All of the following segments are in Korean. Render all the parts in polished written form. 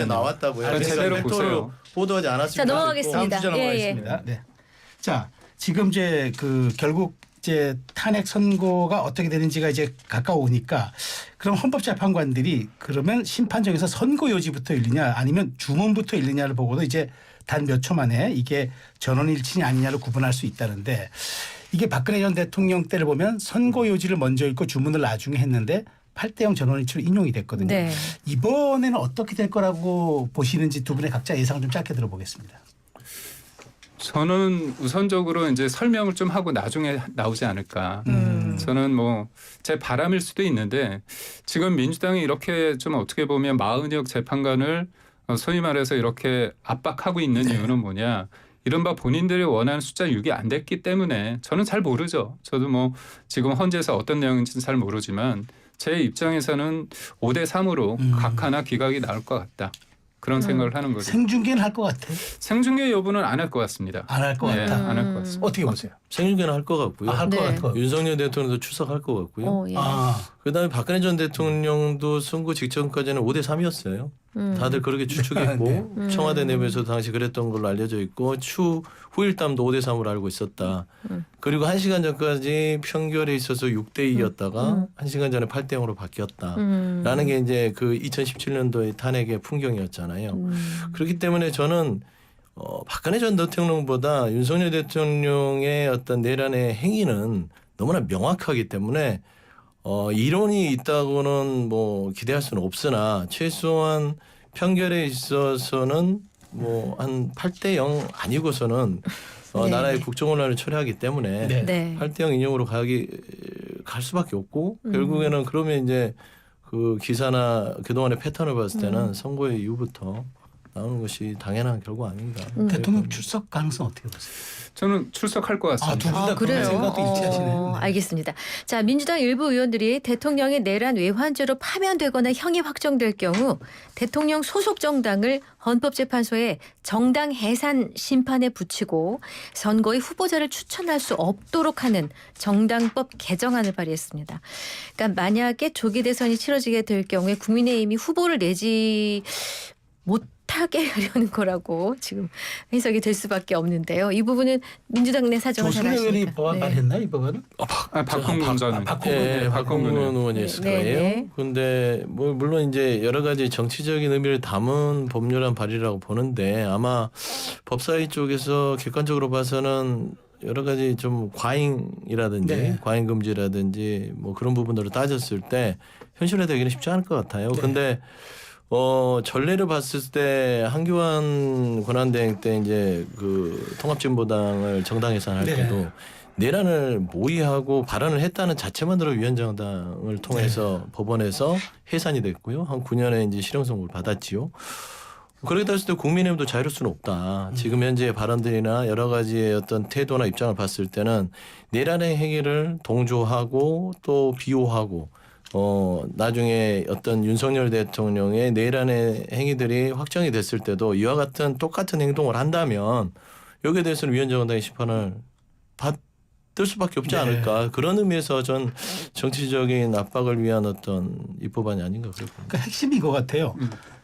나왔다고요. 제대로 보세요. 보도하지 않았습니다. 자, 넘어가겠습니다. 다음 주제 넘어가겠습니다. 네. 자, 지금 이제 그 결국 이제 탄핵 선고가 어떻게 되는지가 이제 가까우니까 그럼 헌법재판관들이 그러면 심판정에서 선고 요지부터 읽느냐 아니면 주문부터 읽느냐를 보고도 이제 단 몇 초 만에 이게 전원일치냐 아니냐를 구분할 수 있다는데 이게 박근혜 전 대통령 때를 보면 선고 요지를 먼저 읽고 주문을 나중에 했는데 8대0 전원일치로 인용이 됐거든요. 네. 이번에는 어떻게 될 거라고 보시는지 두 분의 각자 예상을 좀 짧게 들어보겠습니다. 저는 우선적으로 이제 설명을 좀 하고 나중에 나오지 않을까. 저는 뭐 제 바람일 수도 있는데 지금 민주당이 이렇게 좀 어떻게 보면 마은혁 재판관을 소위 말해서 이렇게 압박하고 있는 이유는 뭐냐. 이른바 본인들이 원하는 숫자 6이 안 됐기 때문에 저는 잘 모르죠. 저도 뭐 지금 헌재에서 어떤 내용인지는 잘 모르지만 제 입장에서는 5대3으로 각 하나 기각이 나올 것 같다. 그런 생각을 하는 거죠. 생중계는 할 것 같아. 생중계 여부는 안 할 것 같습니다. 안 할 것 네, 같다. 안 할 것 같습니다. 어떻게 보세요? 생중계는 할 것 같고요. 할 것 네. 같아. 윤석열 대통령도 출석할 것 같고요. 예. 그다음에 박근혜 전 대통령도 선거 직전까지는 5대3이었어요. 다들 그렇게 추측했고 네. 청와대 내부에서도 당시 그랬던 걸로 알려져 있고 추 후일담도 5대3으로 알고 있었다. 그리고 1시간 전까지 평결에 있어서 6대2였다가 1시간 전에 8대0으로 바뀌었다라는 게 이제 그 2017년도의 탄핵의 풍경이었잖아요. 그렇기 때문에 저는 박근혜 전 대통령보다 윤석열 대통령의 어떤 내란의 행위는 너무나 명확하기 때문에 이론이 있다고는 뭐 기대할 수는 없으나 최소한 편결에 있어서는 뭐 한 8대0 아니고서는 네. 나라의 국정원란을 처리하기 때문에 네. 네. 8대0 인용으로 갈 수밖에 없고 결국에는 그러면 이제 그 기사나 그동안의 패턴을 봤을 때는 선거의 이후부터 나오는 것이 당연한 결과 아닌가. 대통령 출석 가능성 어떻게 보세요? 저는 출석할 것 같습니다. 두 분 다 그런 생각도 일치하시네요. 네. 알겠습니다. 자, 민주당 일부 의원들이 대통령의 내란 외환죄로 파면되거나 형이 확정될 경우 대통령 소속 정당을 헌법재판소에 정당 해산 심판에 붙이고 선거의 후보자를 추천할 수 없도록 하는 정당법 개정안을 발의했습니다. 그러니까 만약에 조기 대선이 치러지게 될 경우에 국민의힘이 후보를 내지 못하게 하려는 거라고 지금 해석이 될 수밖에 없는데요. 이 부분은 민주당 내 사정을 잘 조승래 의원이 아시니까. 법안 발의했나 이 법안은? 박홍근 전 박홍근 의원이었을 네, 거예요. 네. 그런데 뭐 물론 이제 여러 가지 정치적인 의미를 담은 법률안 발의라고 보는데 아마 법사위 쪽에서 객관적으로 봐서는 여러 가지 좀 과잉이라든지 네. 과잉 금지라든지 뭐 그런 부분으로 따졌을 때 현실화되기는 쉽지 않을 것 같아요. 네. 근데 전례를 봤을 때 한교안 권한대행 때 이제 그 통합진보당을 정당 해산할 네. 때도 내란을 모의하고 발언을 했다는 자체만으로 위원장당을 통해서 법원에서 해산이 됐고요. 한 9년에 이제 실형 선고를 받았지요. 그렇게 따졌을 때 국민의힘도 자유로울 수는 없다. 지금 현재의 발언들이나 여러 가지의 어떤 태도나 입장을 봤을 때는 내란의 행위를 동조하고 또 비호하고 나중에 어떤 윤석열 대통령의 내란의 행위들이 확정이 됐을 때도 이와 같은 똑같은 행동을 한다면 여기에 대해서는 위원장당의 심판을 받을 수밖에 없지 네. 않을까. 그런 의미에서 전 정치적인 압박을 위한 어떤 입법안이 아닌가 그렇게 봅니다. 그러니까 핵심이 이거 같아요.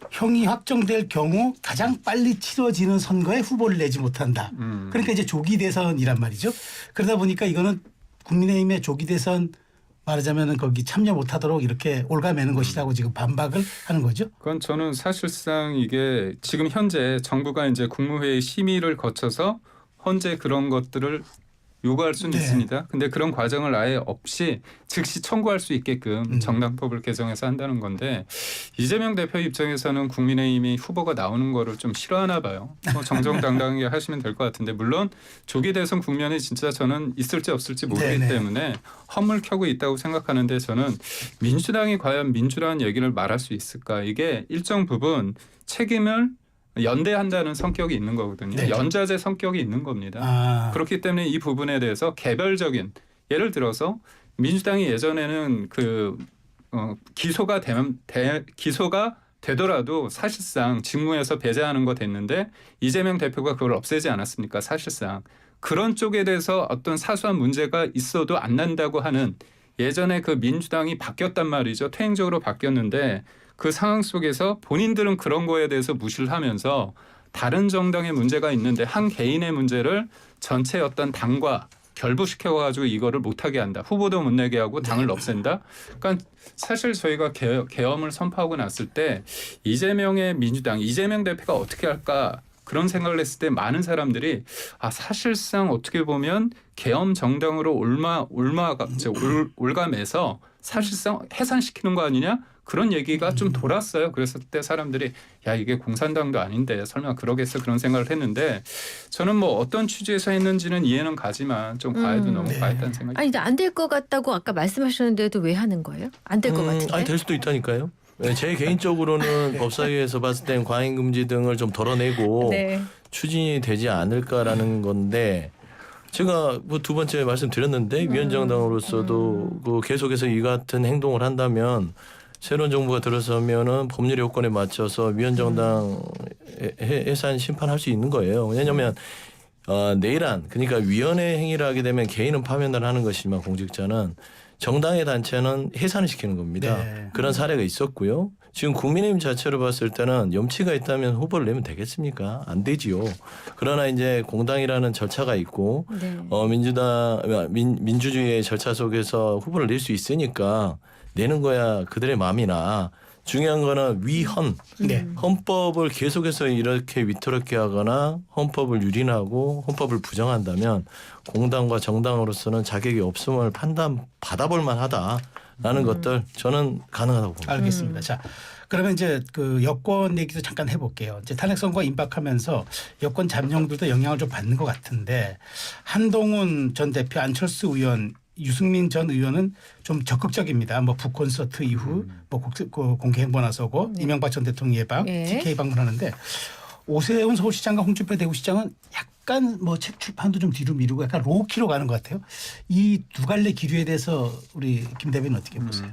형이 확정될 경우 가장 빨리 치러지는 선거에 후보를 내지 못한다. 그러니까 이제 조기 대선이란 말이죠. 그러다 보니까 이거는 국민의힘의 조기 대선 말하자면은 거기 참여 못하도록 이렇게 올가매는 것이라고 지금 반박을 하는 거죠. 그건 저는 사실상 이게 지금 현재 정부가 이제 국무회의 심의를 거쳐서 헌재 그런 것들을 요구할 수는 네. 있습니다. 근데 그런 과정을 아예 없이 즉시 청구할 수 있게끔 정당법을 개정해서 한다는 건데 이재명 대표 입장에서는 국민의힘이 후보가 나오는 거를 좀 싫어하나 봐요. 뭐 정정당당하게 하시면 될 것 같은데 물론 조기 대선 국면이 진짜 저는 있을지 없을지 모르기 네네. 때문에 헛물 켜고 있다고 생각하는데 저는 민주당이 과연 민주라는 얘기를 말할 수 있을까? 이게 일정 부분 책임을 연대한다는 성격이 있는 거거든요. 네. 연좌제 성격이 있는 겁니다. 그렇기 때문에 이 부분에 대해서 개별적인 예를 들어서 민주당이 예전에는 그 기소가 되더라도 사실상 직무에서 배제하는 거 됐는데 이재명 대표가 그걸 없애지 않았습니까? 사실상 그런 쪽에 대해서 어떤 사소한 문제가 있어도 안 난다고 하는 예전에 그 민주당이 바뀌었단 말이죠. 퇴행적으로 바뀌었는데 그 상황 속에서 본인들은 그런 거에 대해서 무시를 하면서 다른 정당의 문제가 있는데 한 개인의 문제를 전체 어떤 당과 결부시켜가지고 이거를 못하게 한다. 후보도 못 내게 하고 당을 없앤다. 그러니까 사실 저희가 계엄을 선포하고 났을 때 이재명의 민주당, 이재명 대표가 어떻게 할까 그런 생각을 했을 때 많은 사람들이 사실상 어떻게 보면 계엄 정당으로 올감해서 사실상 해산시키는 거 아니냐 그런 얘기가 좀 돌았어요. 그랬을 때 사람들이 야 이게 공산당도 아닌데 설마 그러겠어 그런 생각을 했는데 저는 뭐 어떤 취지에서 했는지는 이해는 가지만 좀 과해도 너무 과했다는 생각이. 아니 안 될 것 같다고 아까 말씀하셨는데도 왜 하는 거예요? 안 될 것 같은데. 아니 될 수도 있다니까요. 제 개인적으로는 법사위에서 봤을 땐 과잉 금지 등을 좀 덜어내고 네. 추진이 되지 않을까라는 건데 제가 뭐 두 번째 말씀드렸는데 위원장당으로서도 그 계속해서 이 같은 행동을 한다면 새로운 정부가 들어서면은 법률 요건에 맞춰서 위원장당 해산 심판할 수 있는 거예요. 왜냐하면 내란 그러니까 위원회 행위를 하게 되면 개인은 파면을 하는 것이지만 공직자는 정당의 단체는 해산을 시키는 겁니다. 네. 그런 사례가 있었고요. 지금 국민의힘 자체로 봤을 때는 염치가 있다면 후보를 내면 되겠습니까? 안 되지요. 그러나 이제 공당이라는 절차가 있고 네. 민주주의의 절차 속에서 후보를 낼 수 있으니까 내는 거야 그들의 마음이나 중요한 거는 위헌 네. 헌법을 계속해서 이렇게 위태롭게 하거나 헌법을 유린하고 헌법을 부정한다면 공당과 정당으로서는 자격이 없음을 받아볼 만하다라는 것들 저는 가능하다고 봅니다. 알겠습니다. 자, 그러면 이제 그 여권 얘기도 잠깐 해볼게요. 이제 탄핵 선거가 임박하면서 여권 잠룡들도 영향을 좀 받는 것 같은데 한동훈 전 대표, 안철수 의원, 유승민 전 의원은 좀 적극적입니다. 뭐 북콘서트 이후 뭐 공개 행보 나서고 이명박 전 대통령 예방, TK 방문하는데 오세훈 서울시장과 홍준표 대구시장은 약간 뭐 책 출판도 좀 뒤로 미루고 약간 로우키로 가는 것 같아요. 이 두 갈래 기류에 대해서 우리 김 대변인 어떻게 보세요?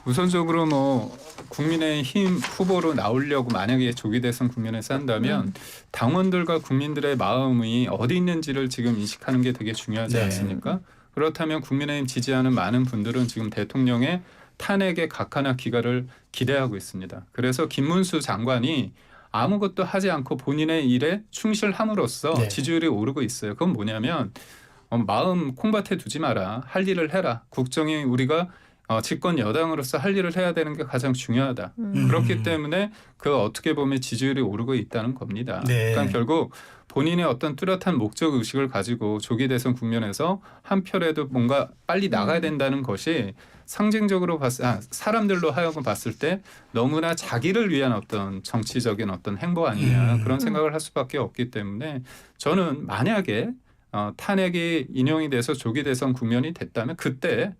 우선적으로 뭐 국민의힘 후보로 나오려고 만약에 조기 대선 국면에서 한다면 당원들과 국민들의 마음이 어디 있는지를 지금 인식하는 게 되게 중요하지 네. 않습니까? 그렇다면 국민의힘 지지하는 많은 분들은 지금 대통령의 탄핵의 각하나 기가를 기대하고 있습니다. 그래서 김문수 장관이 아무것도 하지 않고 본인의 일에 충실함으로써 네. 지지율이 오르고 있어요. 그건 뭐냐면 마음 콩밭에 두지 마라. 할 일을 해라. 국정이 우리가 집권 여당으로서 할 일을 해야 되는 게 가장 중요하다. 그렇기 때문에 그 어떻게 보면 지지율이 오르고 있다는 겁니다. 네. 그러니까 결국 본인의 어떤 뚜렷한 목적 의식을 가지고 조기 대선 국면에서 한 표라도 뭔가 빨리 나가야 된다는 것이 상징적으로 사람들로 하여금 봤을 때 너무나 자기를 위한 어떤 정치적인 어떤 행보 아니냐 그런 생각을 할 수밖에 없기 때문에 저는 만약에 탄핵이 인용이 돼서 조기 대선 국면이 됐다면 그때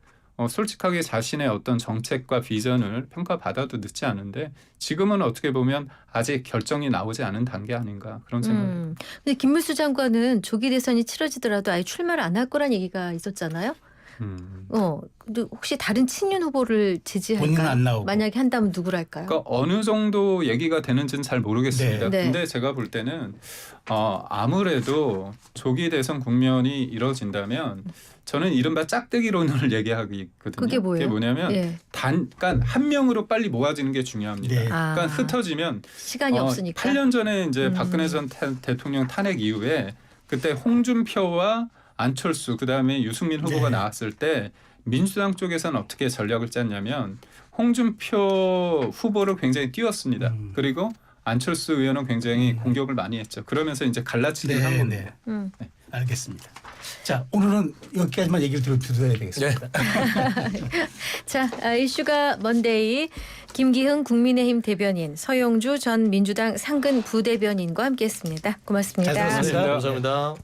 솔직하게 자신의 어떤 정책과 비전을 평가받아도 늦지 않은데 지금은 어떻게 보면 아직 결정이 나오지 않은 단계 아닌가 그런 생각입니다. 근데 김문수 장관은 조기 대선이 치러지더라도 아예 출마를 안 할 거란 얘기가 있었잖아요. 근데 혹시 다른 친윤 후보를 본인은 지지할까요? 안 나오고. 만약에 한다면 누구를 할까요? 그러니까 어느 정도 얘기가 되는지는 잘 모르겠습니다. 네. 근데 제가 볼 때는 아무래도 조기 대선 국면이 이뤄진다면 저는 이른바 짝대기론을 얘기하거든요. 그게 뭐예요? 뭐냐면 예. 그러니까 한 명으로 빨리 모아지는 게 중요합니다. 네. 그러니까 흩어지면 시간이 없으니까. 8년 전에 이제 박근혜 전 대통령 탄핵 이후에 그때 홍준표와 안철수 그다음에 유승민 후보가 네. 나왔을 때 민주당 쪽에서는 어떻게 전략을 짰냐면 홍준표 후보를 굉장히 띄웠습니다. 그리고 안철수 의원은 굉장히 공격을 많이 했죠. 그러면서 이제 갈라치기를 한 겁니다. 네. 알겠습니다. 자, 오늘은 여기까지만 얘기를 들어야 되겠습니다. 자, 이슈가 먼데이 김기흥 국민의힘 대변인, 서영주 전 민주당 상근 부대변인과 함께했습니다. 고맙습니다. 잘 들었습니다. 감사합니다.